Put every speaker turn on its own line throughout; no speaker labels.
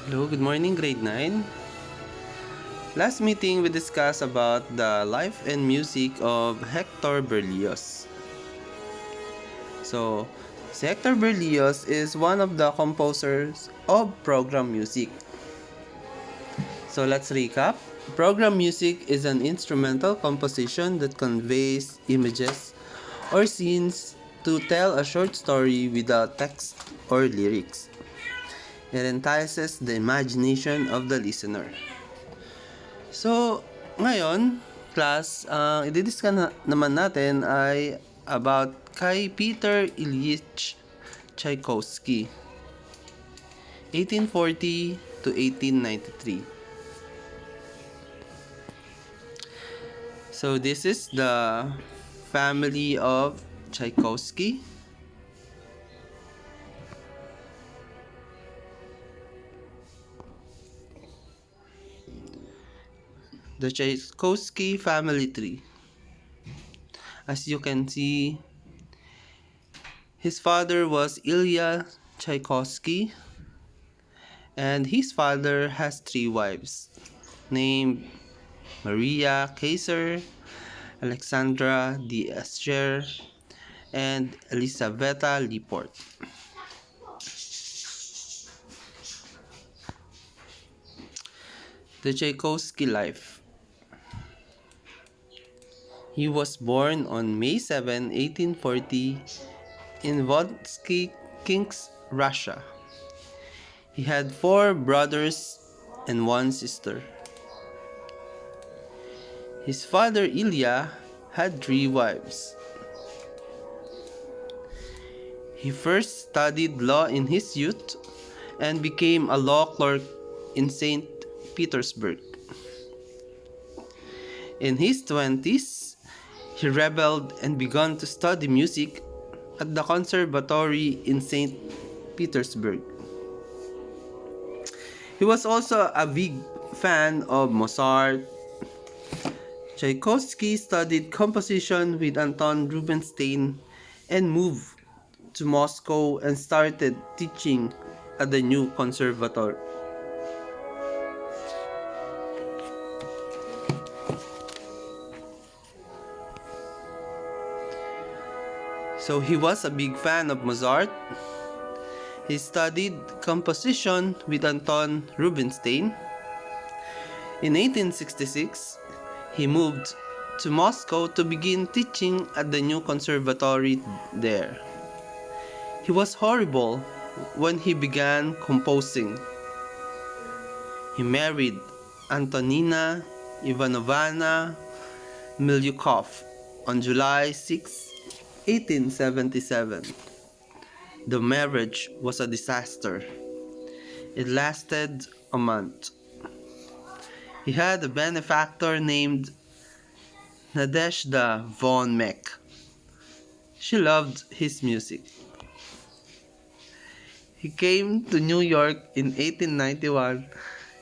Hello, good morning, grade 9. Last meeting we discussed about the life and music of Hector Berlioz. So, si Hector Berlioz is one of the composers of program music. So, let's recap. Program music is an instrumental composition that conveys images or scenes to tell a short story without text or lyrics. It entices the imagination of the listener. So, ngayon, class, ang i-discuss naman natin ay about kay Peter Ilyich Tchaikovsky, 1840 to 1893. So, this is the family of Tchaikovsky. The Tchaikovsky family tree. As you can see, his father was Ilyich Tchaikovsky, and his father has 3 wives named Maria Kaiser, Alexandra D'Ascher, and Elisabetta Leport. The Tchaikovsky life. He was born on May 7, 1840 in Vodensky Kings, Russia. He had 4 brothers and 1 sister. His father Ilya had 3 wives. He first studied law in his youth and became a law clerk in St. Petersburg. In his 20s, he rebelled and began to study music at the conservatory in St. Petersburg. He was also a big fan of Mozart. Tchaikovsky studied composition with Anton Rubinstein and moved to Moscow and started teaching at the new conservatory. So he was a big fan of Mozart. He studied composition with Anton Rubinstein. In 1866, he moved to Moscow to begin teaching at the new conservatory there. He was horrible when he began composing. He married Antonina Ivanovna Milyukov on July 6, 1877. The marriage was a disaster. It lasted a month. He had a benefactor named Nadezhda von Meck. She loved his music. He came to New York in 1891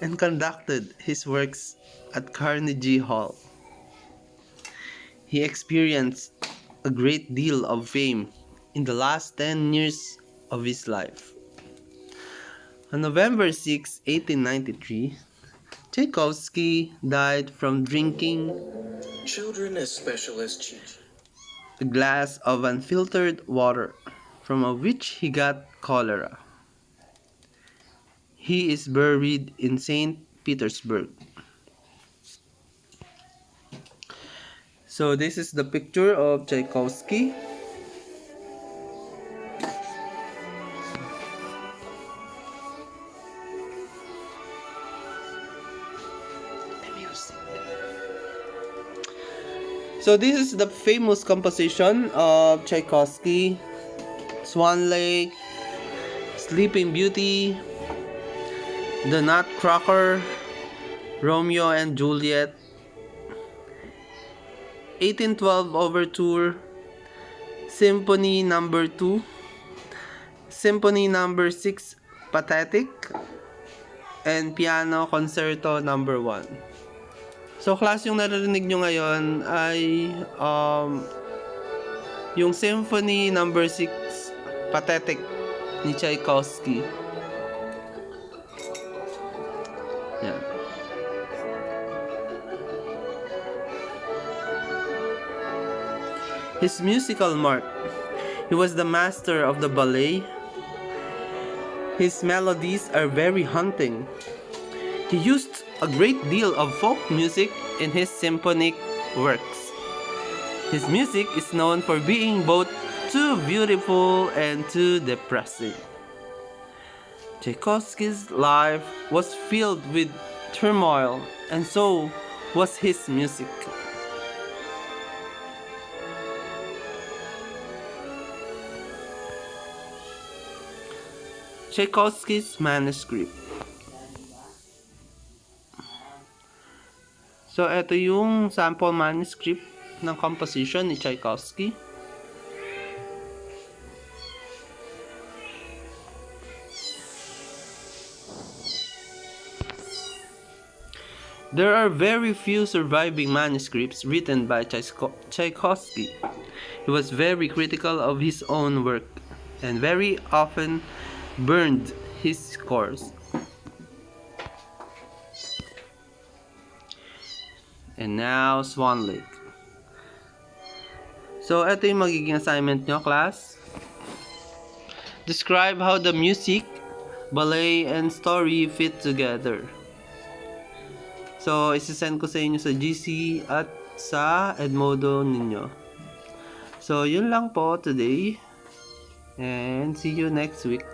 and conducted his works at Carnegie Hall. He experienced a great deal of fame in the last 10 years of his life. On November 6, 1893, Tchaikovsky died from drinking
Children as special as Chi.
a glass of unfiltered water, from which he got cholera. He is buried in St. Petersburg. So this is the picture of Tchaikovsky. So this is the famous composition of Tchaikovsky: Swan Lake, Sleeping Beauty, The Nutcracker, Romeo and Juliet, 1812 Overture, Symphony Number 2, Symphony Number 6 Pathetic, and Piano Concerto Number 1. So, class, yung naririnig nyo ngayon ay yung Symphony Number 6 Pathetic ni Tchaikovsky. His musical mark. He was the master of the ballet. His melodies are very haunting. He used a great deal of folk music in his symphonic works. His music is known for being both too beautiful and too depressing. Tchaikovsky's life was filled with turmoil, and so was his music. Tchaikovsky's manuscript. So, ito yung sample manuscript ng composition ni Tchaikovsky. There are very few surviving manuscripts written by Tchaikovsky. He was very critical of his own work and very often burned his scores. And now, Swan Lake. So, ito yung magiging assignment nyo, class. Describe how the music, ballet, and story fit together. So, isisend ko sa inyo sa GC at sa Edmodo ninyo. So, yun lang po today. And see you next week.